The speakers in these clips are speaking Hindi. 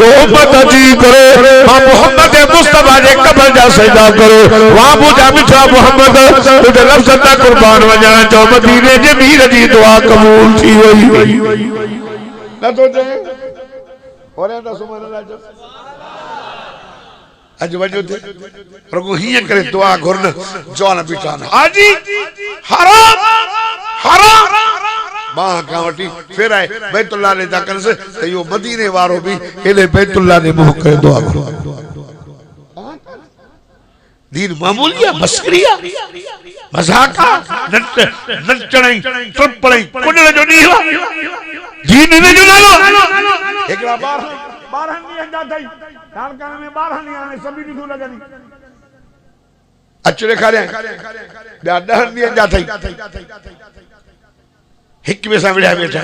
जो उम्मत जी करे मां मोहम्मद मुस्तफा जे कब्र जा सजदा करो वहां मुझा मिठा मोहम्मद तुझे लफ्ज़ ता कुर्बान वजा जो मदीने जे मीर जी दुआ कबूल थी वई ना तो जे और ना सुभान अल्लाह अज वजो थे प्रभु हिया करे दुआ घुरन जवान बिठान हाजी हराम हराम मां का वटी फिर आए बैतुल्लाह ने जाकर से यो मदीने वारो भी एले बैतुल्लाह ने मुंह करे दुआ करो दीन मामूलिया मस्करिया मजाका नचणई ट्रपड़ई कुडल जो नी दीन ने जो नालो एकला 12 नी जा थई कारखाने में 12 नी आने सभी नी लगनी अचरे खारे ॿिया 10 नी जा थई हिक में सा विड़ा बैठा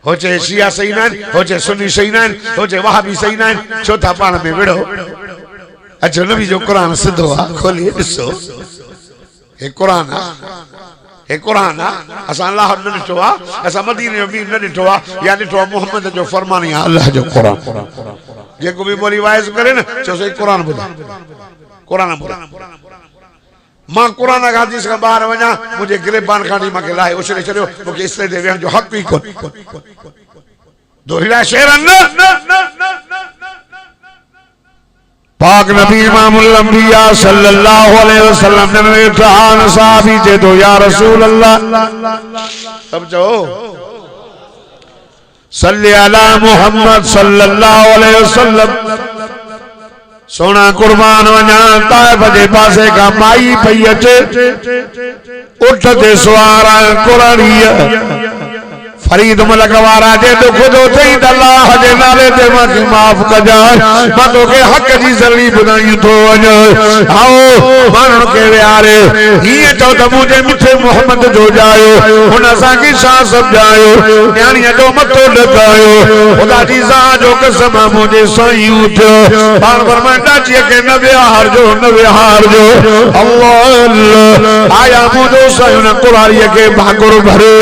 होचे शिया सही ना होचे सुन्नी सही ना होचे वहाबी सही ना चौथा पाण में विड़ो अच्छा नबी जो कुरान सिद्धो आ खोलिए ॾिसो हे कुरान असा अल्लाह न ॾिठो आ असा मदीने जो भी न ॾिठो आ या ॾिठो मोहम्मद जो फरमान है अल्लाह जो कुरान जेको भी बोली वाइज करे न चो सही कुरान ॿुधा कुरान ॿुधा मां कुरान का हदीस का बाहर वना मुझे गिरबान खानी मां के लाए उछले चलो मुके इसलिए दे वेहन जो हक ही कोन दोहिला शेरन पाक नबी इमामुल अंबिया सल्लल्लाहु अलैहि वसल्लम ने इत्हान साहबी जे दो या रसूल अल्लाह सब जो सल्ली अला मुहम्मद सल्लल्लाहु अलैहि वसल्लम सोना कुर्बान वना ताइफ जे पासे का माई पई अचे उठ ते सवार कुरानिया फरीद मलक वारा जे तो खुदो थई त अल्लाह जे नाले ते मां माफ कजा मां तो के हक जी जल्दी बुधाई तो वने आओ मानन के यारे ये तो त मुझे मिठे मोहम्मद जो जायो हुन सा की सा समझायो न्याणीअ जो मथो लगायो खुदा जी सा जो कसम मुझे सही उठो बार फरमांदा जी के न व्यवहार जो अल्लाह आया मुझो सही न कुरारी के भागुर भरे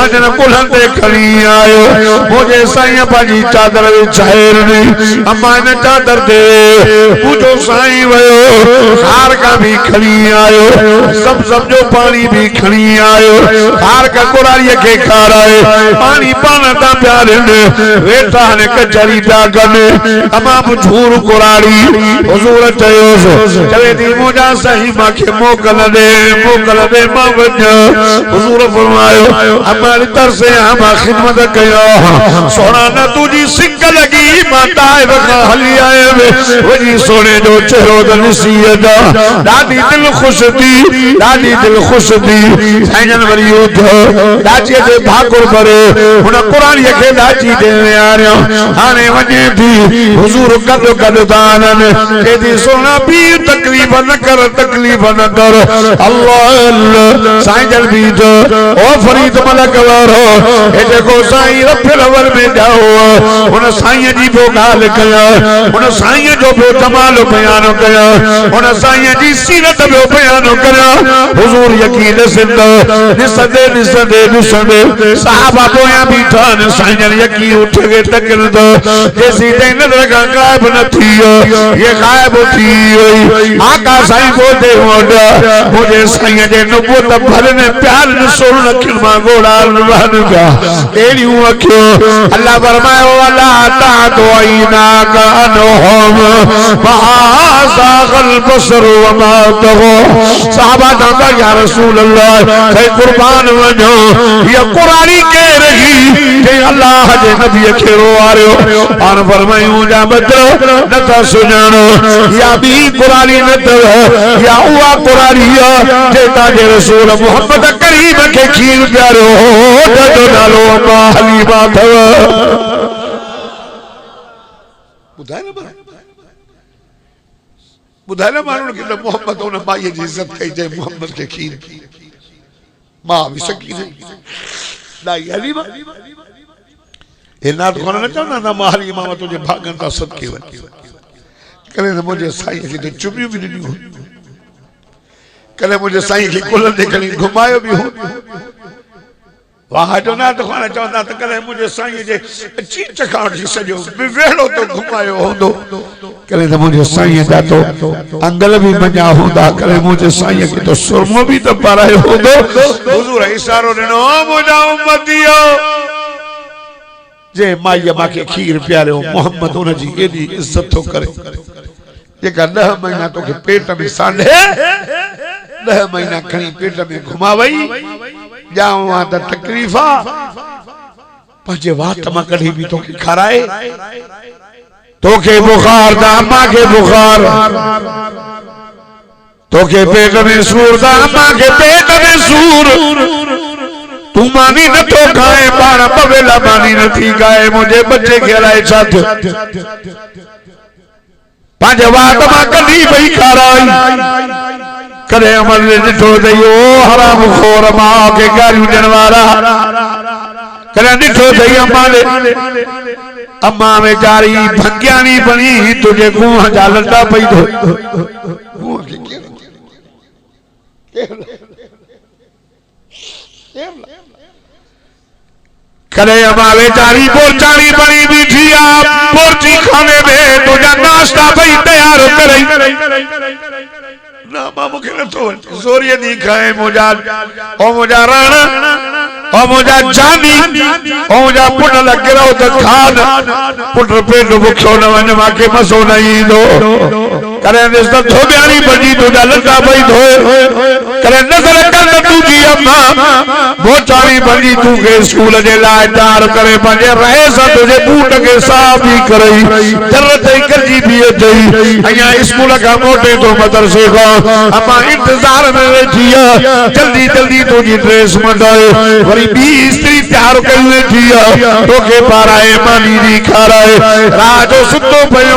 भजन कुलन ते खणी आयो मुझे साईं पाजी चादर विछाएरनी अम्मा ने चादर दे मुझो साईं वयो हार का भी खणी आयो सब जो पानी भी खणी आयो हार का कुरारी के खाराए पानी पाना ता प्यारे ने वेठा ने कचरी ता गने तमाम झूर कुरारी हुजूर चयो चवे दी मुझा साईं माखे मोकल दे मां वञ हुजूर फरमायो हमारी तरफ से हम खिदमत कयो सोना न तुझी सिक लगी माता हली आए वजी सोने जो चेहरो द नसीहत दादी दिल खुश थी साईं वरी उठ दादी जे भाकुर भरे हुन कुरान के दादी दे आयो हाने वने थी हुजूर कद दानन केदी सोना भी तकलीफ न कर अल्लाह साईं जल भी तो ओ फरीद मलक वारो ए देखो साईं रफलवर में जाओ उन साईं जी बो गाल कया उन साईं जो बो कमाल बयान कया उन साईं जी सीरत बो बयान कया हुजूर यकीन निसदे साहबा बोया बीठा न साईं यकीन उठ के तकन दो जैसी ते नजर का गायब न थी ये गायब थी आका साईं को दे मुझे साईं जे नबूत भरने प्यार न सोन रखन मा गोड़ा रहन का एड़ी अखियो अल्लाह फरमायो अल्लाह ता दोइना कानहुम मासागल बसर व मा तगो साहबा दा या रसूल अल्लाह से कुर्बान वनो ये कुरानी के रही के अल्लाह जे नबी के रोवारियो आन फरमायो जा बदरो न ता सुजानो या भी कुरानी न तो या हुआ कुरानी जे ताजे रसूल मोहम्मद करीम के खीर प्यारो तो नालो माली माधव बुधाए ना मानो कि मोहम्मद उन माई जी इज्जत कई जे मोहम्मद के खीर मां भी सकी नहीं दाई अली मां ए नाथ कोन न चवना ना माली मां तुझे भागन ता सदके वन करे न मुझे साईं जी तो चुमियो भी नहीं हो करे मुझे साईं की कुल दे खणी घुमायो भी हो वाह जो ना तो खाना चाहता तो करे मुझे साईं जे अची चखाण जी सजो वेड़ो तो घुमायो होंदो करे तो मुझे साईं जा तो अंगल भी मजा होंदा करे मुझे साईं के तो सुरमो भी तो पारायो होंदो हुजूर इशारो ॾिनो मुझा उम्मतियो जे माईया माके खीर प्यारियो मोहम्मद उन जी एडी इज्जत तो करे जेका 10 महीना तो के पेट में सांढे 10 महीना खणी पेट में घुमावई जावा त तकलीफा पंजे वात मां कढी भी तो के खाराए तोके बुखार दा अम्मा के बुखार तोके पेट में सूर दा अम्मा के पेट में सूर तू मानी न तो खाए पारा पवेला मानी न थी गाए मुझे बच्चे खेलाए साथ पंज वात मां कढी भई खाराई करे अमल ने ॾिठो अथई ओ हराम खोर मां के गारियूं ॾियण वारा करे ॾिठो अथई अम्मा वेचारी भंगियाणी बणी तुझे कुंह जा लटा पई थो करे अम्मा वेचारी बोरचाणी बणी बीठी आ बोरची खाने में तुझा नाश्ता पई तैयार करई ना मामू के तो जोरिए नहीं खाए मुझा ओ मुझा राणा ओ मुझा जानी ओ मुझा पुट लगे रहो तो खान पुट पेट बुखो न वन माके मसो नहीं दो करे निस्ता धोबियानी बजी तुझा लटा पई धोए करे नजर कर तू जी अम्मा बोचानी बजी तू के स्कूल जे लाए तैयार करे पंजे रहे सा तुझे बूट के साफ ही करई जरूरत ही कर जी भी थई अया स्कूल का मोटे तो मदरसे को अम्मा इंतजार में बैठी है जल्दी जल्दी तुझी ड्रेस मंडाए वरी बी स्त्री तैयार कर बैठी है तो के पाराए मानी दी खाराए राजो सुतो पयो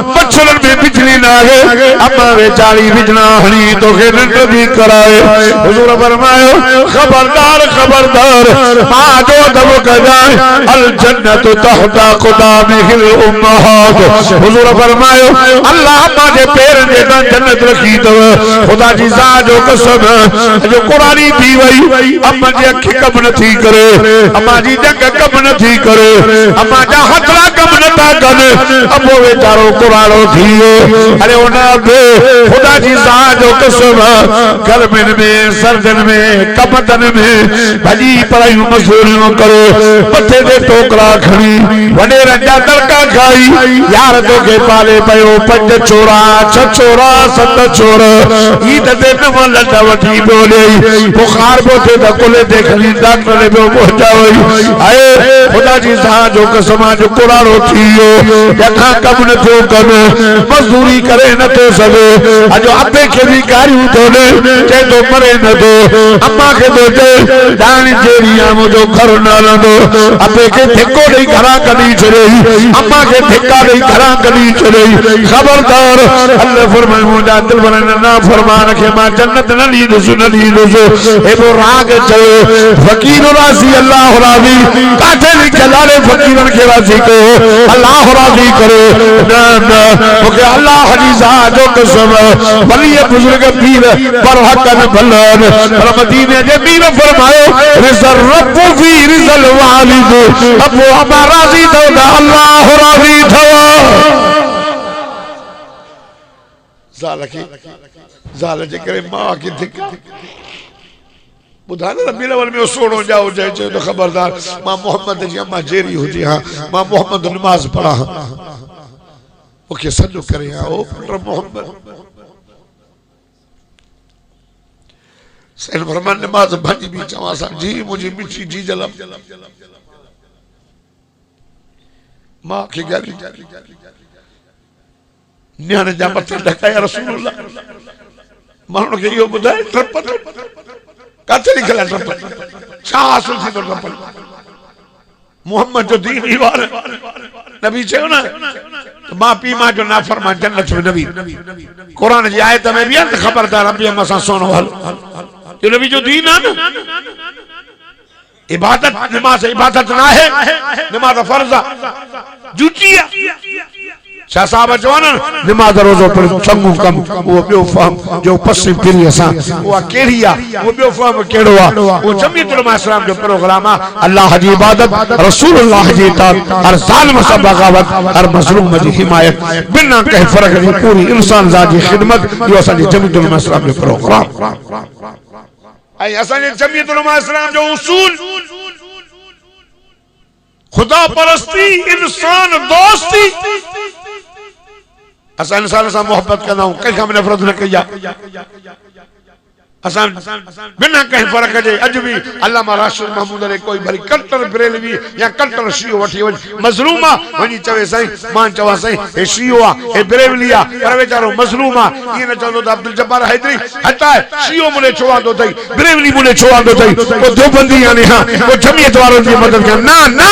मच्छरन में बिजली ना है अम्मा बेचारी बिजना हनी तो के निंद भी कराए हुजूर फरमायो खबरदार खबरदार मां जो दब कजाए अल जन्नत तहता क़दामिहिल उम्महात हुजूर फरमायो अल्लाह अम्मा जे पैर जे जन्नत रखी तो खुदा जी जो कसम जो कुरानी थी वही अम्मा जी अखी कम न थी करे अम्मा जी जंग कम न थी करे अम्मा जा हथड़ा कम न था कन अबो बेचारो कुरानो थी अरे उना बे खुदा जी जो कसम गर्मिन में सर्दन में कपतन में भली पढ़ाई मजदूरियों करो पथे दे टोकरा खड़ी वडे रंजा तड़का खाई यार तो के पाले पयो 5 छोरा 6 छोरा 7 छोरा ईद दे न लटा वठी बोले बुखार बोथे त कोले देखली डॉक्टर ने बो पहुंचाई आए खुदा जी जो कसम जो कुरानो थियो जखा कम न थियो कन मजदूरी करे न तो सके अजो अबे के भी गारियूं तो ने चे तो मरे न दो अम्मा के तो दे दानी जेरिया मुजो घर न लंदो अबे के ठेको नहीं घरा कदी छरे अम्मा के ठेका नहीं घरा कदी छरे खबरदार अल्लाह फरमाए मुजा दिल बना ना फरमान के मां जन्नत न ली दुसु ए वो राग चयो फकीर राजी अल्लाह राजी काथे नहीं जलाले फकीरन के राजी को अल्लाह राजी करे ना ना ओके अल्लाह हदीसा जो कसम वली बुजुर्ग पीर पर हकन भलन पर मदीने जे पीर फरमायो रिजल रब फी रिजल वालिद अब वो अम्मा राजी तो अल्लाह राजी थो जाल जे करे मां के धिका बुधा न रबी अव्वल में सोणो जाओ जाए तो खबरदार मां मोहम्मद जी अम्मा जेरी हो जी हां मां मोहम्मद नमाज पढ़ा ओके सजो करे ओ पुत्र मोहम्मद सैन फरमान नमाज भजी भी चवा सा जी मुझे मिठी जी जलम मां के गाली न्याने जा मथे ढकाया रसूलुल्लाह मानो के यो बुधाए ट्रपट काथे निकला ट्रपट छा हासिल थी तो ट्रपट मोहम्मद जो दीन ही वार नबी चयो ना तो मां पी मां जो नाफरमान जन्नत में नबी कुरान जी आयत में भी है खबरदार अभी हम सा सोनो हल जो नबी जो दीन है ना इबादत नमाज इबादत ना है नमाज फर्ज जुटिया शाह साहब चवन नमाज रोज़ो पर चंगू कम वो बियो फहम जो पसी फिरी असा वो केड़ी आ वो बियो फहम केड़ो आ वो जमीयत उलमा इस्लाम जो प्रोग्राम आ अल्लाह जी इबादत रसूलुल्लाह जी ता हर जालिम से बगावत हर मजलूम जी हिमायत बिना कहीं फर्क जी पूरी इंसान जात जी खिदमत जो असा जमीयत उलमा इस्लाम जो प्रोग्राम आई असा जमीयत उलमा इस्लाम जो उसूल खुदा परस्ती इंसान दोस्ती असा इंसान से मोहब्बत करना हूं कहीं हम नफरत न किया असा बिना कहीं फर्क जे अज भी अल्लामा राशिद महमूद अली कोई भरी कट्टर बरेलवी या कट्टर शियो वठी वन मजलूमा वनी चवे सही मान चवा सही ए शियो आ ए बरेलवी आ पर बेचारो मजलूमा ये न चलो अब्दुल जब्बार हैदरी हटा शियो मुने छोवा दो थई बरेलवी मुने छोवा दो थई वो देवबंदी यानी हां वो जमीयत वालों की मदद कर ना ना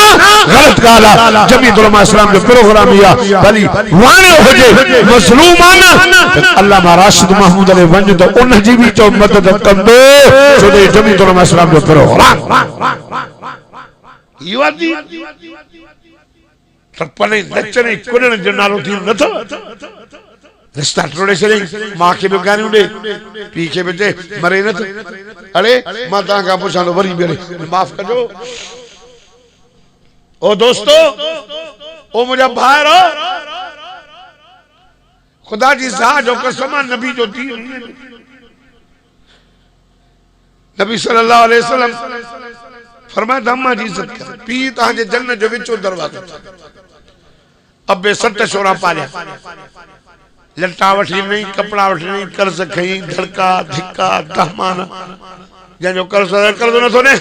गलत गाला जमीयत उलमा इस्लाम जो प्रोग्राम या भली वाणे होजे मजलूमा ना अल्लामा राशिद महमूद अली वंज तो उन जी भी जो मदद कंदो छोटे जमीयत उलमा इस्लाम जो प्रोग्राम युवादी तपने नचने कुनन जो नालो थी न तो रिश्ता टोड़े से मां के भी गानी उड़े पी के भी दे मरे न अरे मां ता का पूछा तो वरी मेरे माफ करो ओ दोस्तों ओ मुझे भाई खुदा जी साह जो कसम नबी जो थी नबी सल्लल्लाहु अलैहि वसल्लम फरमाया अम्मा जी इज्जत कर पी ताजे जन्नत जो विचो दरवाजा अबे सत छोरा पालिया लट्टा वठी नहीं कपड़ा वठी नहीं कर्ज खई धड़का धिक्का दहमान जो कर्ज न थो ने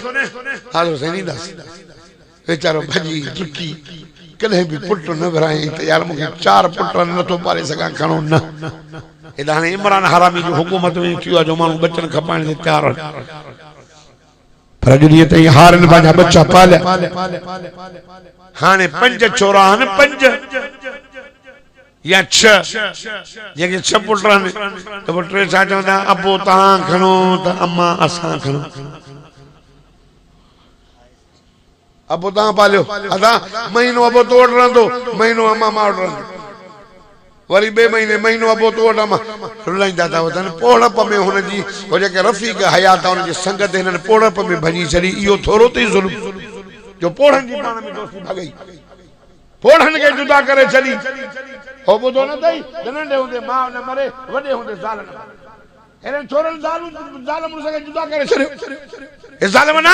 हालो सही दस बेचारो भजी दुखी कदे भी पुट न भराई त यार मुके चार पुट न तो पाले सका खणो न इदाने इमरान हरामी जो हुकूमत में कियो जो मानू बच्चन खपाने से तैयार पर जो ते हारन बाजा बच्चा पाले हाने पंज छोरा हन पंज या छ ये छ पुटरन तो पुटरे सा चंदा अबो ता खणो त अम्मा असा खणो अबो ता पालियो अदा महीनो अबो तोड़ रंदो महीनो अम्मा मार रंदो वरी बे महीनो अबो तोड़ अम्मा रुलाइंदा था वतन पोड़प में हुन जी हो जे के रफीक हयात उन जी संगत हिनन पोड़प में भजी चली इयो थोरो ते जुल्म जो पोड़न जी पाण में दोस्ती भगई पोड़न के जुदा करे चली हो बुधो न तई नंढे हुंदे मां न मरे वडे हुंदे ज़ाल न हेरन छोरन ज़ालम सके जुदा करे छरियो ए ज़ालिम ना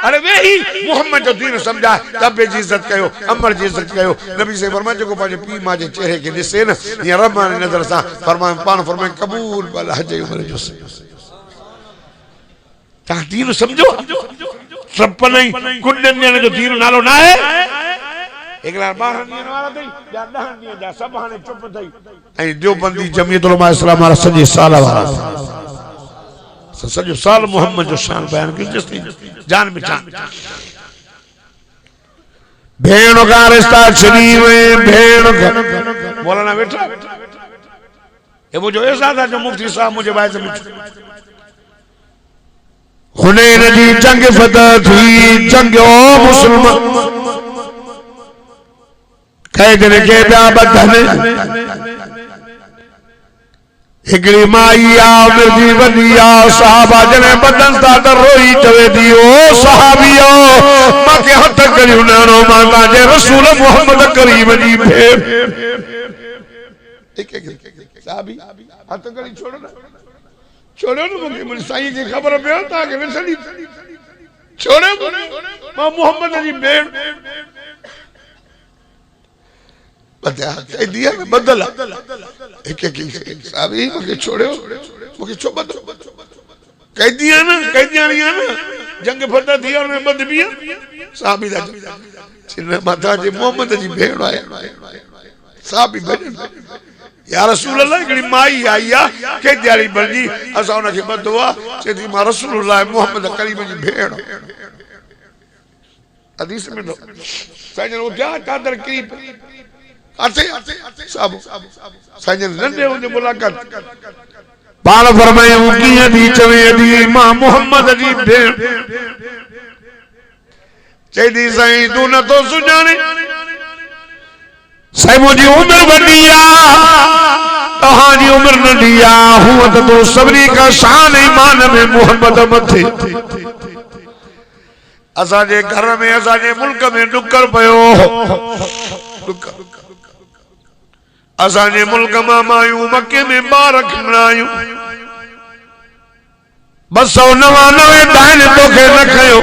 अरे वे ही मोहम्मद जो दीन समझा तब जी इज्जत कयो अमर जी इज्जत कयो नबी से फरमाया जो पाजे पी मां जे चेहरे के दिसे न या रब ने नजर सा फरमाया पान फरमाया कबूल बल हज उमर जो ता दीन समझो सब नहीं कुंडन ने जो दीन नालो ना है एकला 12 ॾींहं वारा थई या 10 ॾींहं जा सब हाने चुप थई ऐं देवबंदी जमीयत उलमा इस्लाम वारा सॼे साल वारा सॼो साल मोहम्मद जो शान बयान कयो जस्ती जान में जान भेण का रिश्ता छनी में भेण का मौलाना बैठा ये वो जो ऐसा था जो मुफ्ती साहब मुझे बाय में हुनैन जी जंग फतह थी जंग ओ मुसलमान कई दिन के ब्या बधन हिकड़ी माई आ मिर्जी वदिया साहबा जने बदन ता त रोई चवे दी ओ सहाबियो माके हथ करियो नानो माता जे रसूल मोहम्मद करीम जी भेड़ एक सहाबी हथ करी छोड़ो ना मुके मन साईं की खबर पे ता के विसली छोड़ो मां मोहम्मद जी भेड़ दिया में बदल एक साहबी मुझे छोड़ो मुझे छो बदल कह दिया ना जंग फतह थी और मैं बद बिया साहबी दा चिन्ह माता जी मोहम्मद जी भेड़ आए साहबी भजन या रसूल अल्लाह एकड़ी माई आई आ के दियारी बणजी असा उन के बदवा चेदी मां रसूल अल्लाह मोहम्मद करीम जी भेड़ हदीस में दो साईं वो क्या चादर की आते सब साईं नंढे हुंदे मुलाकात पाण फरमाए कीअं थी चवे दी मां मोहम्मद जी भेण चई दी साईं तू न तो सुञाणे साईं मुझी उम्र वडी तहांजी उम्र नंढी हूं तो तू सभिनी का शान ईमान में मोहम्मद मथे असांजे घर में असांजे मुल्क में डुकर पयो असांजे मुल्क मां मायूं मक्के में ॿार खणायूं 299 दान तोखे न खयो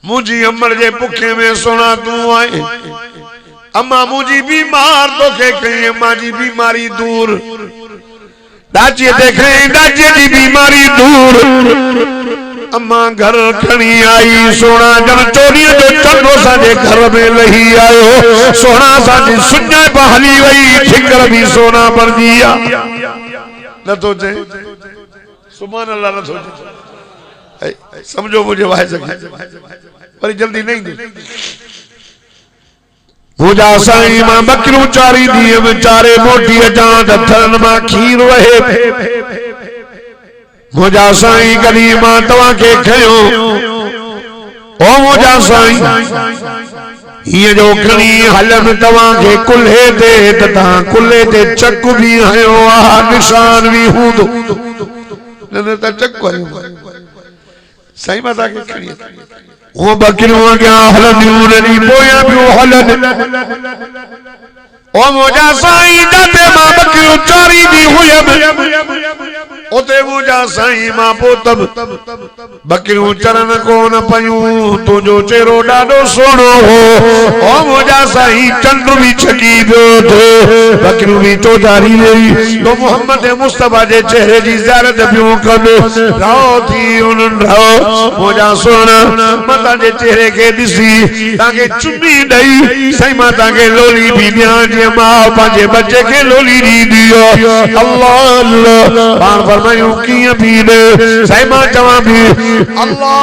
मुझी अमर जे पुखे में सोना तू आए अम्मा मुझी बीमार तोखे कई अम्मा जी बीमारी दूर दाची देखे दाची जी बीमारी दूर अम्मा घर खणी आई सोना जन चोरी जो चंडो साजे घर में लही आयो सोना साजी सुन्या बहली वही ठिकर भी सोना बन दिया न तो जे सुभान अल्लाह न सोचे समझो मुझे वाहे सके पर जल्दी नहीं दे मुझा साईं मां बकरू चारी दिए में चारे मोटी जान थन मां खीर वहे मुझा साईं कदी मां तवा के खयो ओ मुझा साईं ये जो खणी हलन तवा के कुल्हे दे तथा कुल्हे ते चक भी हयो आ निशान भी हूंदो न त चक साईं माता के खणी वो बकरियों क्या हलदियूं नदी पोया पियो हलन ओ मुझा साईं दाते मां बकरियों चारी दी हुयम ओते मुझा साईं मां पोतब बकरियों चरन कोन पयूं तुझो चेहरो डाडो सोनो हो ओ मुझा साईं चंड भी छकी पियो थे बकरियों भी तो जारी रही तो मोहम्मद मुस्तफा जे चेहरे जी ज़ियारत पियो कन रहो थी उन रहो मुझा सोना माता जे चेहरे के दिसी ताके चुनी दई साईं माता के लोली भी न्या जे मां पांजे बच्चे के लोली दी दियो अल्लाह अल्लाह पान फरमायूं किया भी दे साईं मां चवा भी अल्लाहुम्मा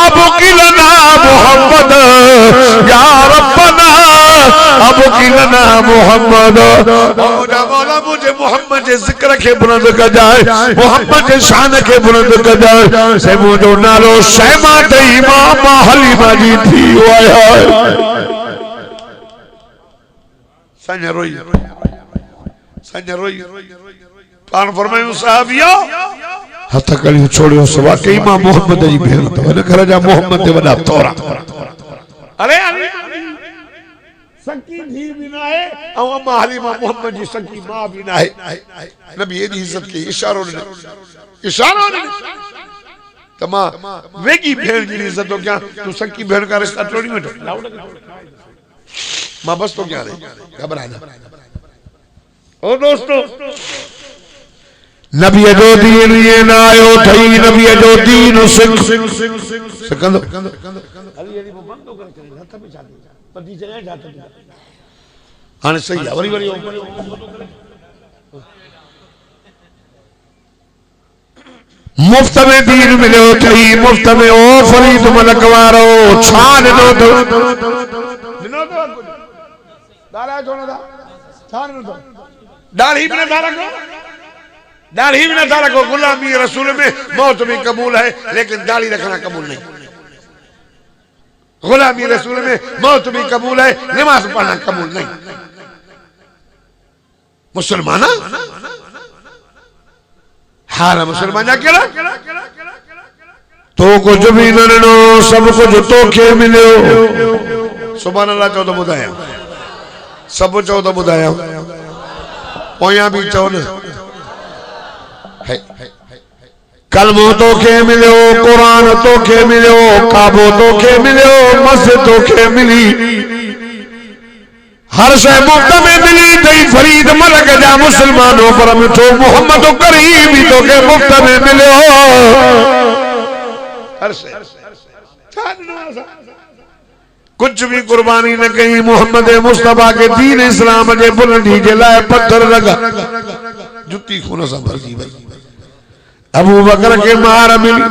अबकिलना मोहम्मद या रब्बना अबकिलना मोहम्मद मौला मुझे मोहम्मद जे जिक्र के बुलंद कर जाए मोहम्मद जे शान के बुलंद कर जाए से मुझो नालो शैमा ते इमाम हलीमा जी थी आया संजय रोई पान फरमायूं साहबिया हथ कलियूं छोड़ियो सवा कई मां मोहम्मद जी भेण तो इन घर जा मोहम्मद ते वडा तोरा अरे सकी धी भी ना है और अम्मा हलीमा मोहम्मद जी सकी मां भी ना है नबी एदी इज्जत के इशारो ने तमा वेगी भेण जी इज्जत तो क्या तू सकी भेण का रिश्ता तोड़ी में मां बस तो क्या रे घबरा ना ओ दोस्तों नबी जो दीन ये ना आयो थई नबी जो दीन सिकंदो अली अली बंद तो कर हथ पे छाती पति जगह जाता हां सही है वरी मुफ्त में दीन मिलो थई मुफ्त में ओ फरीद मलक वारो छा दिनो तो दारा जोना दा छा दिनो तो दाढ़ी भी ना रखो दाढ़ी भी ना रखो गुलामी रसूल में मौत भी कबूल है लेकिन दाढ़ी रखना कबूल नहीं गुलामी रसूल में मौत भी कबूल है नमाज पढ़ना कबूल नहीं मुसलमाना हारा मुसलमान अकेला तो कुछ भी ननो सब कुछ तोखे मिलो सुभान अल्लाह चो तो बुधाया सब चो तो बुधाया पोया भी चो न कलमो तोखे मिलो कुरान तोखे मिलो काबो तोखे मिलो मस्जिद तोखे मिली हर शय मुफ्त में मिली तई फरीद मलक जा मुसलमानों पर मिठो मोहम्मद करीम ही तोखे मुफ्त में मिलो हर शय कुछ भी कुर्बानी न कहीं मोहम्मद मुस्तफा के दीन इस्लाम जे बुलंदी जे लाए पत्थर लगा जुत्ती खून से भर दी अबू बकर के मार मिली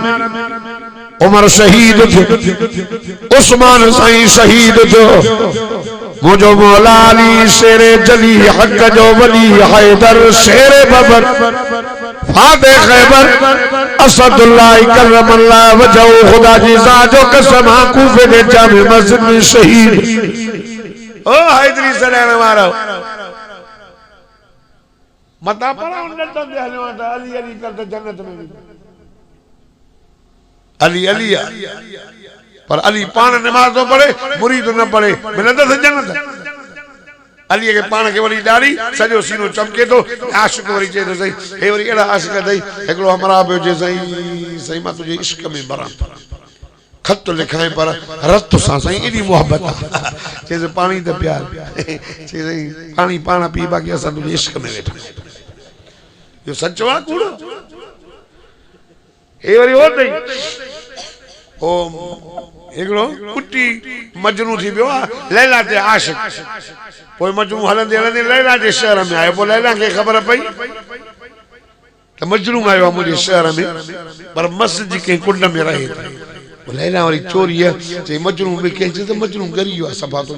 उमर शहीद थे उस्मान साईं शहीद थे मुझो मौला अली शेरे जली हक जो वली हैदर शेरे बबर फाते खैबर असदुल्लाह करमल्लाह वजहू खुदा जी जो कसम कूफे दे जामे मस्जिद में शहीद ओ हैदरी सलाम मारो मता पड़ा उन दे हले वाटा अली अली करते जन्नत में अली अली पर अली पान नमाज तो पढ़े मुरीद न पढ़े मिलंद से जन्नत अली के पान के वरी दाढ़ी सजो सीनो चमके तो आशिक वरी जे तो सही हे वरी एड़ा आशिक दई एकलो हमरा पे जे सही सही मा तुझे इश्क में बरा खत तो लिखाए पर रत सा सही एडी मोहब्बत जे पानी ते प्यार जे सही पानी पाना पी बाकी असा तुझे इश्क में बैठा यो सचवा कूड़ो हे वरी हो दई ओ एकड़ो कुटी मजनू थी बियो लैला ते आशिक कोई मजनू हलंदे हलंदे लैला जे शहर में आयो पो लैला के खबर पई त मजनू आयो मुझे शहर में पर मस्जिद के कुंड में रहे लैला वाली चोरी है जे मजनू में के जे मजनू गरियो सफा तो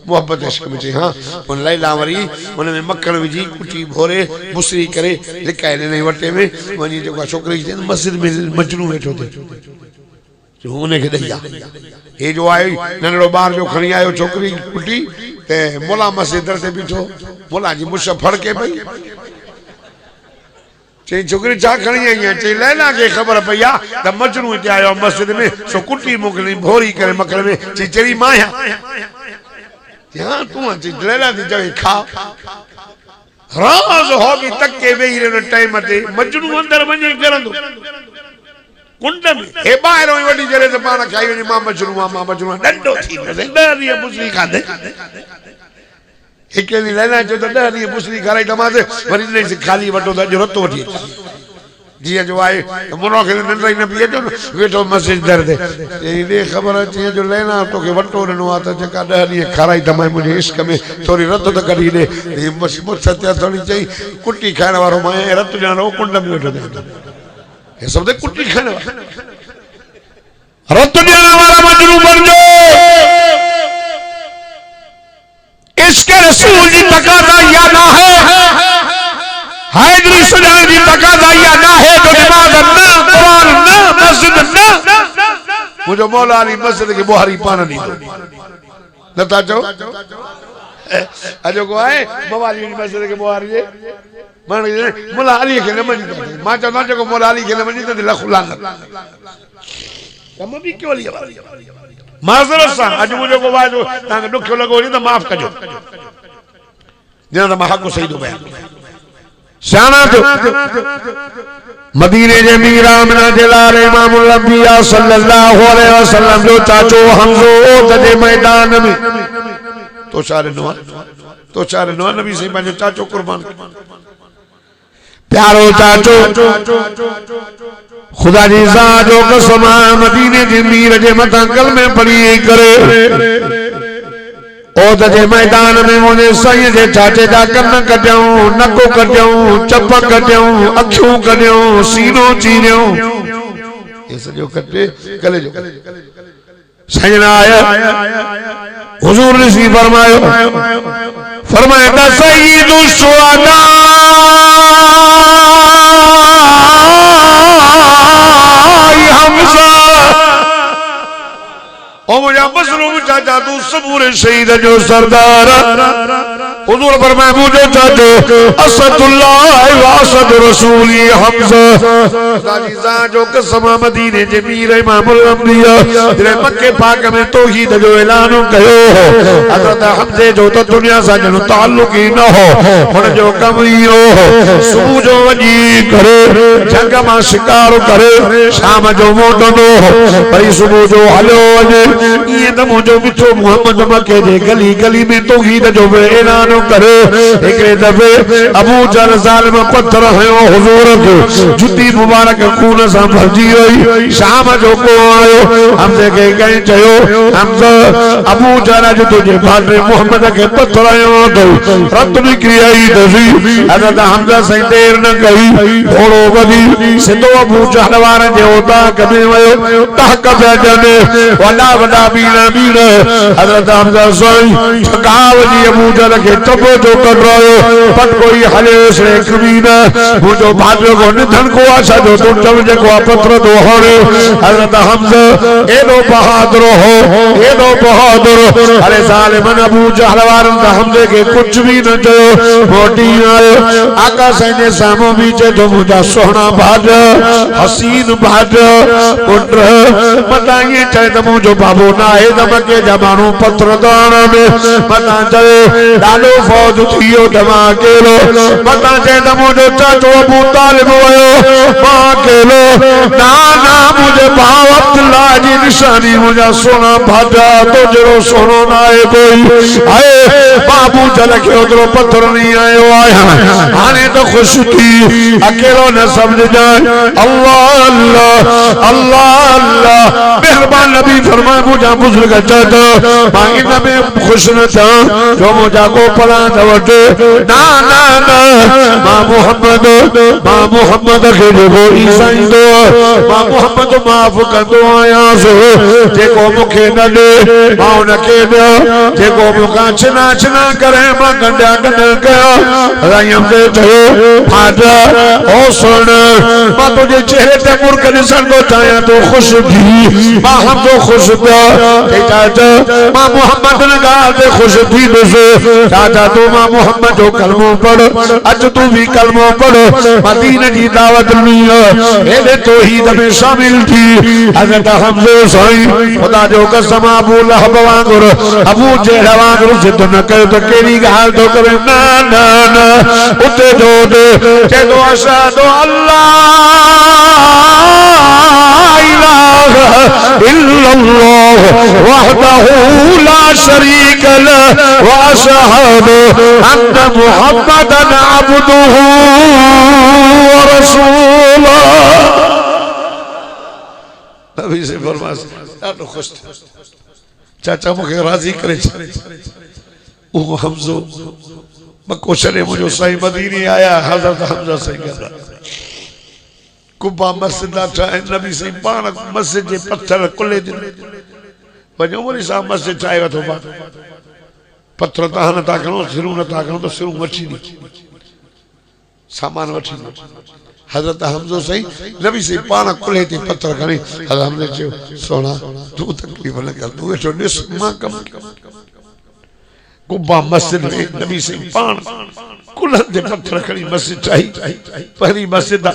मोहब्बत इश्क में जे हां उन लैला वाली उन में मक्खन विजी कुटी भोरे मुसरी करे लिकाए ने वटे में वनी जो छोकरी जे मस्जिद में मजनू बैठो थे जो उन्हें के दया ये जो आई ननड़ो बार जो खणी आयो छोकरी कुटी ते मोला मस्जिद से बिठो मोला जी मुछ फड़ के भई चे छोकरी चा खणी आई है चे लैला के खबर पया त मजनू ते आयो मस्जिद में सो कुटी मोकली भोरी करे मकल में चे चरी माया यहां तू चे लैला दी जगह खा राज हो भी तक के वेही रे टाइम ते मजनू अंदर वने करंदो कुंड में हे बाहर वडी जरे त पाना खाई वनी मां मजनू डंडो थी डरिए मुसली खादे एकेली लैला जो त डरिए मुसली खाई तमासे वरी ने से खाली वटो त जरूरत वठी जी जो आए मुनो के नंदई न पिए जो वेठो मस्जिद दर दे ये खबर है जो लैला तो के वटो रनो आ त जका डरिए खाई तमाए मुझे इश्क में थोड़ी रत त कढी दे ये मुसीबत सत्या थोड़ी चई कुटी खाने वालो मैं रत जानो कुंड में वेठो दे ये सब दे कुटी खाने रत देने वाला मजनू बन जो इसके रसूल जी तकाजा या ना है हैदरी सजान जी तकाजा या ना है जो नमाज ना कुरान ना मस्जिद ना मुझे मौला अली मस्जिद के बुहारी पाना नहीं दो नता जो अजो को आए मवाली मस्जिद के बुहारी है मान मुला अली के न मनी मां चवंदा जो मुला अली के न मनी त लखुलान कम भी क्यों लिया माजरत सा अज मुझे को वाजो ताके दुख लगो नी त माफ कजो जना त हक सही दो बयान शाना तो मदीने जे मीर आमिना जे लाल इमामुल अंबिया सल्लल्लाहु अलैहि वसल्लम जो चाचो हमजो तजे मैदान में तो चारे नो नबी से पंहिंजो चाचो कुर्बान प्यारो चाचो खुदा जी जो कसम मदीने जी मीर जे मथा कलमे पढ़ी करे ओ तजे मैदान में मुझे साईं जे चाचे जा कन कढियऊं नको कढियऊं चप कढियऊं अखियूं कढियऊं सीनो चीरियो ये सजो कटे गले जो साईं आया हुजूर ने सी फरमाया सय्यदुश शुहदा हमजा ओ मुझे मसरूम चाचा तू सबूर शहीद जो सरदार हुजूर फरमाया मुझे चाचो असदुल्लाह व असद रसूली हमजा दादी जा जो कसम मदीने जे मीर इमामुल अंबिया तेरे मक्के पाक में तौहीद जो ऐलान कयो हजरत हमजे जो तो दुनिया सा जनो ताल्लुक ही न हो हुन जो कम इयो सुबह जो वजी करे जंग मां शिकार करे शाम जो मोटंदो भई सुबह जो हलो वजे ये त मुझो मिठो मोहम्मद मक्के जे गली गली में तौहीद जो ऐलान करे एकरे दफे अबू जहल जालिम पत्थर हयो हुजूर को जुती मुबारक खून से भरजी हुई शाम जो को आयो हमसे के कहीं चयो हमसे अबू जहल जो तुझे भाटे मोहम्मद के पत्थर हयो तो रत निकली आई दसी हजरत हमजा सही देर न कही थोड़ो वधी सिधो अबू जहल वारे जे होता कदे वयो तहक पे जने वला वदा बीना बीना हजरत हमजा सोई थकाव जी अबू जहल के तबो जो कर रहो पट कोई हले से कमीना वो जो भाजो को निधन को आशा जो तू चल जे को पत्र दो होरे हजरत हमजा एदो बहादुर हो एदो बहादुर अरे जालिमन अबू जहल वारन हमजे के कुछ भी न जो मोटी आयो आका सैने सामो बीचे जो मुझा सोहना भाज हसीन भाज पुत्र बताइए चाहे तमो जो बाबू ना है दमके जमानो पत्र दाना में बता चले डालो फौज थियो दमा के लो बता चाहे तमो जो चाचो अबू तालिब आयो मां के लो ना ना मुझे भाव अब्दुल्ला जी निशानी मुझे सोना भाजा तो जरो सोनो ना है कोई आए बाबू जल के उधरो पत्थर नहीं आयो आया आने तो खुश थी अकेलो न समझ जाए अल्लाह अल्लाह अल्लाह अल्लाह मेहरबान नबी फरमाए मुझा बुजुर्ग चाहता मांगी न मैं खुश न था जो मुझा को पला दवटे ना ना ना मां मोहम्मद के जो ईसाई दो मां मोहम्मद माफ कर दो आया सो जेको मुखे न दे मां उनके दे जेको मुका चना चना करे मां गंडा गंडा कया रायम दे तो फाटा ओ सुन मां तुझे चेहरे ते मुर्क निसन को चाहे तो खुश थी मां हम तो खुश था चाचा मां मोहम्मद ने गाल दे खुश थी दोसो चाचा तू मां मोहम्मद जो कलमो पढ़ अज तू भी कलमो पढ़ मदीने की दावत नहीं मेरे तौहीद में शामिल थी हजरत हमजा साईं खुदा जो कसम अबू लहब वांगुर अबू जहल वांगुर जिद न करे तो केरी गाल तो करे ना ना ना उते जो दे चलो अशहदु इल्लल्लाह वहदहू ला शरीक लह व अशहदु अन्न मुहम्मदन अब्दुहू व रसूलुहू नबी से फरमाया तो खुश चाचा मुखे राजी करे ओ हमजो मको चले मुझे सही मदीने आया हजरत हमजा सही कर कुबा मस्जिद ठाहे नबी सही पान मस्जिद जे पत्थर कुले दिन वजो मोरी साहब मस्जिद ठाहे वठो पत्थर तान ता करो सिरू न ता करो तो सिरू वठी सामान वठी हजरत हमजो सही नबी सही पान कुले ते पत्थर खणी हजरत हमने जो सोना तू तकलीफ न कर तू वेठो निस मां कम कुबा मस्जिद में नबी से पान कुल्हन दे पत्थर खड़ी मस्जिद चाहिए पहली मस्जिद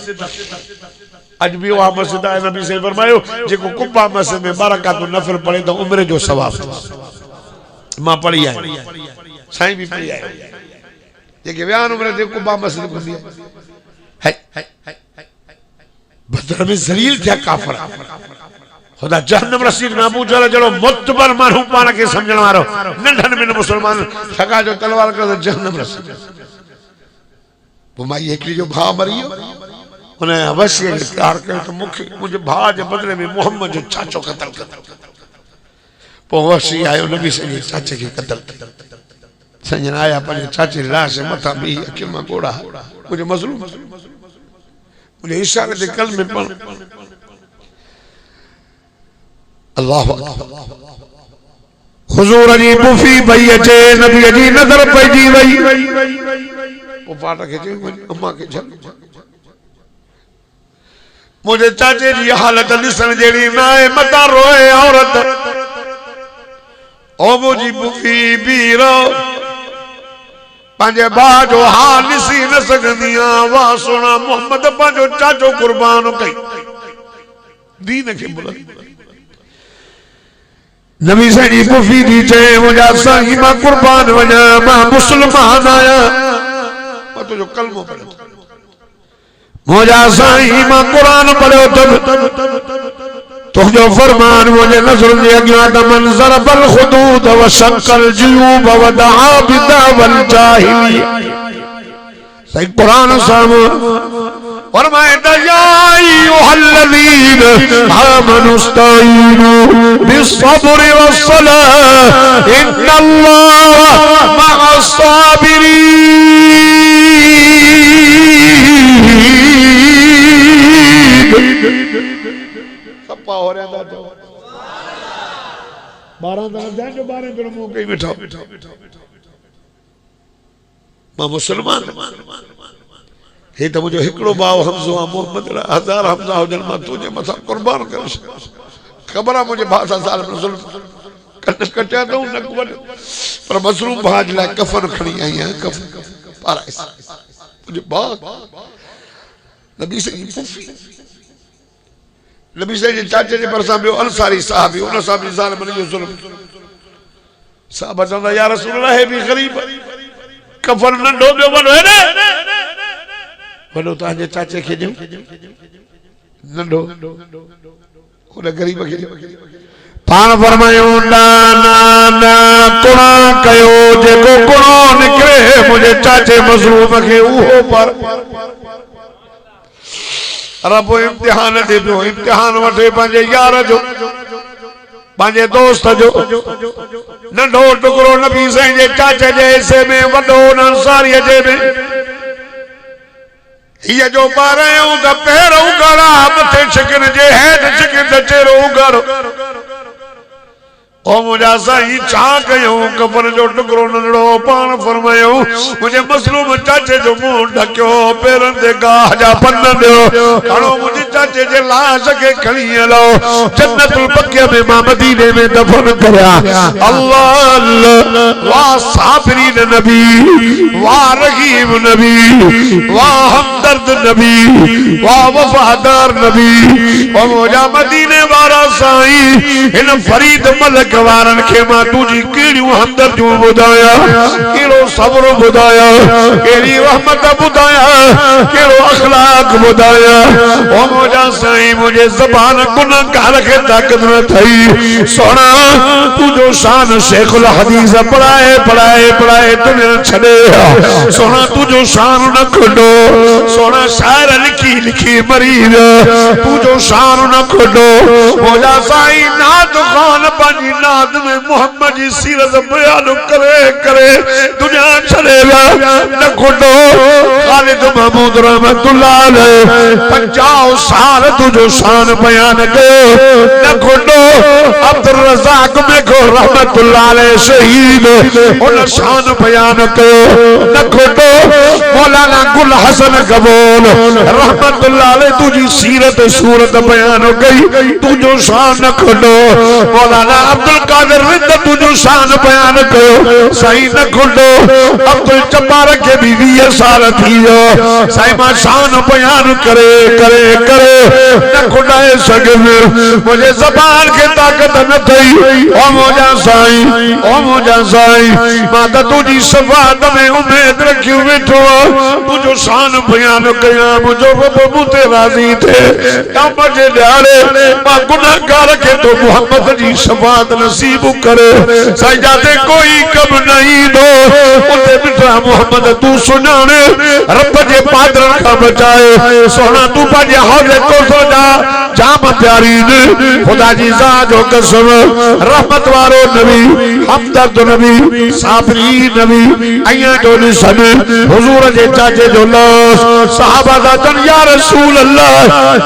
अज भी वह मस्जिद है नबी से फरमायो जेको कुबा मस्जिद में बरकत नफल पढ़े तो उम्र जो सवाब मां पढ़ी है साईं भी पढ़ी है जेके बयान उम्र दे कुबा मस्जिद घुमी है बदर में जलील थे काफर खुदा जहन्नम रसीद में अबू जहल जड़ो मुतबर मानू पान के समझण वारो नंढन में मुसलमान ठगा जो तलवार कर जहन्नम रसीद वो माई एकली जो भा मरियो उन्हें अवश्य इनकार कर तो मुझे भा जे बदले में मोहम्मद जो चाचो कत्ल कर पोवसी आयो नबी से चाचे के कत्ल संजन आया पर चाचे लाश मथा भी अखियों में कोड़ा मुझे मजलूम मुझे इशारे दे कल में पढ़ अल्लाह हुजूर जी बुफी भई अचे नबी जी नजर पइजी वई वो पाट के जे अम्मा के झल मुझे चाचे जी हालत दिसन जेड़ी ना है मता रोए औरत ओ मुजी बुफी बीरो पंजे बाजो हाल सी न सकदियां वाह सोना मोहम्मद पंजो चाचो कुर्बान कई दीन के बुलंद नबी सही बुफी दी चे मुझा साईं मां कुर्बान वजा मां मुसलमान आया मैं तो जो कलमो पढ़ो मुझा साईं मां कुरान पढ़ो तो जो फरमान मुझे नजर दिया गया था मंजर बल खुदूद व शक्कल जुयूब व दआ बिदावल जाहिली सही कुरान सामो फरमाए या अय्युहल्लज़ीन आमनुस्तईनु बिस्सब्रि वस्सलाह इन्नल्लाहा मअस्साबिरीन सप्पा हो रहा था 12 दिन जो 12 फिर मुंह कहीं बैठा मां मुसलमान हे तो मुझे हिकड़ो बाव हमज़ो मोहम्मद 1000 हमज़ा हुजन मां तुझे मथा कुर्बान कर खबर है मुझे 12 साल में कटिया तो न पर मसरूम भाज ला कफन खणी आई है कफन पारा मुझे बहुत नबी से पुफी नबी से चाचे जे परसा बियो अंसारी साहब उन साहब इंसान बनी जो जुल्म साहब चंदा या रसूल अल्लाह है भी गरीब कफन नंढो बियो वडो है ने वडो ताजे चाचे के जो नंढो उन गरीब के पान फरमायो ना ना ना कुणा कयो जेको कुणो निकले मुझे चाचे मजलूम के उहो पर रब इम्तिहान दे पियो इम्तिहान वठे पंहिंजे यार जो पंहिंजे दोस्त जो नंढो टुकड़ो नबी साईं जे चाचे जे हिस्से में वॾो अंसारीअ जे में हीअ जो ॿार आहियूं त पहिरों गड़ा मथे छिकिन जे हेठि छिकिन त चेरो उघाड़ो ओ मुझा साईं छा कयूं कफन जो टुकड़ो नंढड़ो पान फरमायो मुझे मसलूम चाचे जो मुंह ढकियो पेरन ते गाह जा पन ॾियो खणो मुझे चाचे जे लाश खे खणी हलो जन्नतुल बक़िया में मां मदीने में दफन करया अल्लाह अल्लाह वाह साबिरीन नबी वाह रहीम नबी वाह हमदर्द नबी वाह वफादार नबी ओ मुझा मदीने वारा साईं इन फरीद मलक वारन के मां तुझी केड़ियूं हमदर्दियूं बुधाया केड़ो सब्र बुधाया केड़ी रहमत बुधाया केड़ो अखलाक बुधाया ओ मुझा साईं मुझे ज़बान गुनाहगार के ताकत न थई सोना तुझो शान शेखुल हदीस पढ़ाए पढ़ाए पढ़ाए तुने छड़े सोना तुझो शान न खोडो सोना शायर लिखी लिखी मरीद तुझो शान न खोडो मुझा साईं नात खान पानी नाद में मोहम्मद जी सीरत बयान करे करे दुनिया छड़ेगा न खोडो खालिद महमूद रहमतुल्लाह अलैह 50 साल तुझो शान बयान कयो न खोडो अब्दुल रज़ाक में को रहमतुल्लाह अलैह शहीद उन शान बयान कयो न खोडो मौलाना गुल हसन कबूल रहमतुल्लाह अलैह तुझी सीरत सूरत बयान कई तुझो शान न खोडो मौलाना अब्दुल कादिर तुझो शान बयान कयो साईं न खोडो अब्दुल जब्बार के भी 20 साल थी वियो साईं मां शान बयान करे करे करे न खोडाए सघिम मुझे ज़बान के ताकत न थई ओ मुझा साईं मां त तुझी शफाअत में उम्मीद रखी वेठो तुझो शान बयान कया मुझो रब मुते राज़ी थे कम जे ॾियारे मां गुनाहगार के तो मोहम्मद जी शफाअत नसीब करे साईं जाते कोई कम नहीं दो उते बिठा मोहम्मद तू सुनाने रब जे पादरन का बचाए सोना तू पाजे हौले को सोजा जाम प्यारी ने खुदा जी ज़ात जो कसम रहमत वारो नबी हमदर्द नबी साबरी नबी अया जो निसन हुजूर जे चाचे जो लाश सहाबा दा तन या रसूल अल्लाह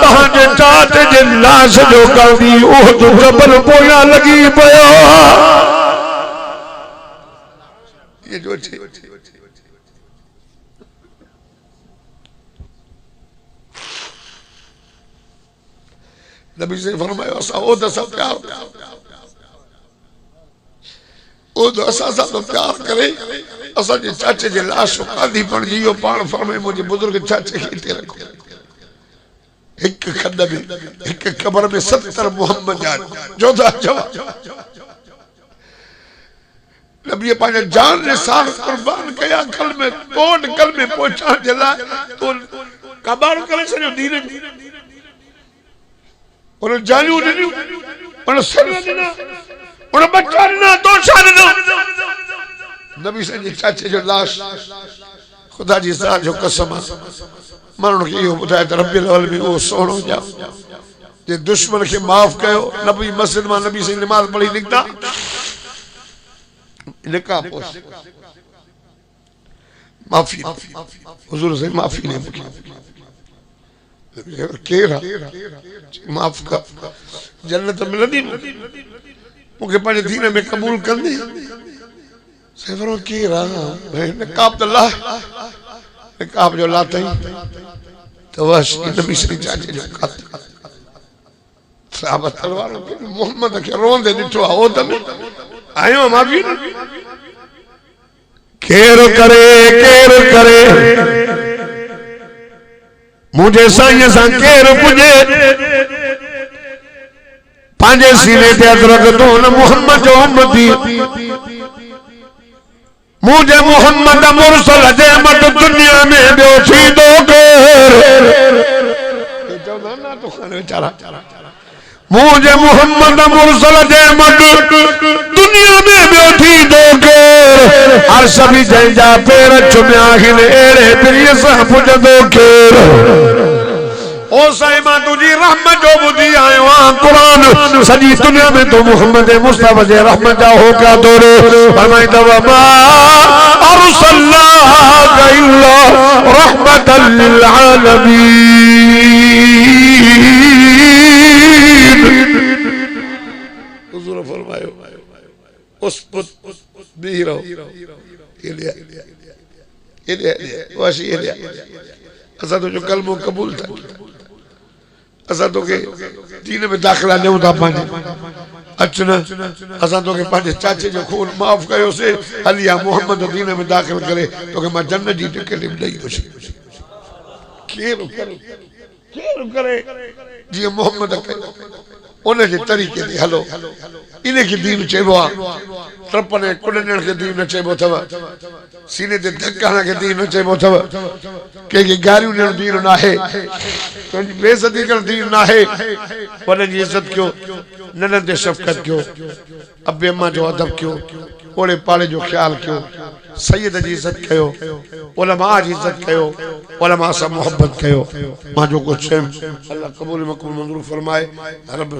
तहां जे चाचे जे लाश जो करदी ओ जो जबल पोया लगी पयो ये जो नबी से फरमाया असा ओ दसा प्यार ओ दसा सा तो प्यार करे असा जे चाचे जे लाश कादी पण जियो पान फरमाए मुझे बुजुर्ग चाचे के ते रखो एक खंड में एक कब्र में 70 मोहम्मद जान जोधा जवाब नबी पाने जान ने सार कुर्बान कया कल में तोड़ कल में पहुंचा जला तो कबार करे सो दीन और जानियो नहीं और सर ना और बच्चा ना तो शान ना नबी से चाचे जो लाश खुदा जी ज़ात जो कसम मरण के यो बुधाए रब्बिल आलमीन वो सोनो जा जे दुश्मन के माफ कयो नबी मस्जिद में नबी से नमाज पढ़ी निकता निका पोस माफी हुजूर से माफी ने केरा माफ का जन्नत मिलदी मुखे पंहिंजे दीन में क़बूल कंदे सैफरो की रहा भाई नकाब तो ला नकाब जो लाता ही तो वह नबी श्री चाचे जो कात साहब तलवारों के मोहम्मद के रोंदे दिठो आ ओ तमे आयो माफी केर करे मुझे साईं सा केर पुजे पांजे सीने ते अदरक दोन मोहम्मद जो उम्मती मुझे मोहम्मद मुरसल जे मत दुनिया में बियो थी दो मुझे मोहम्मद मुरसल जे मत दुनिया में बियो थी दो हर सभी जंजा पैर चुमिया हिन एड़े प्रिय सा पुजंदो केर ओ साईं मां तुझी रहमत जो बुधी आयो आ कुरान सजी दुनिया में तो मोहम्मद मुस्तफा जे रहमत जा हो का दौरे फरमाइंदा मा अरसलनाका इल्ला रहमतल लिल आलमीन हुजूर फरमायो उस भी रहो ये वाशी ये असा तो जो कलमो कबूल था असा तो के दीन में दाखिला नहीं था पाने अचना असा तो के पाने चाचे जो खून माफ कयो से अलिया मोहम्मद दीन में दाखिल करे तो के मां जन्नत जी टिकट नहीं कुछ केर करे जी मोहम्मद उन जे तरीके दे हलो इने के दीन चेबो आ ट्रपने कुडन के दीन चेबो थव सीने ते धक्का के दीन चेबो थव के गारियों ने दीन ना है तो बेइज्जती कर दीन ना है वने जी इज्जत क्यों ननन दे शफकत क्यों अब्बे अम्मा जो अदब क्यों ओड़े पाले जो ख्याल क्यों सैयद जी इज्जत कयो उलमा जी इज्जत कयो उलमा से मोहब्बत कयो मां जो कुछ अल्लाह कबूल मकबूल मंजूर फरमाए रब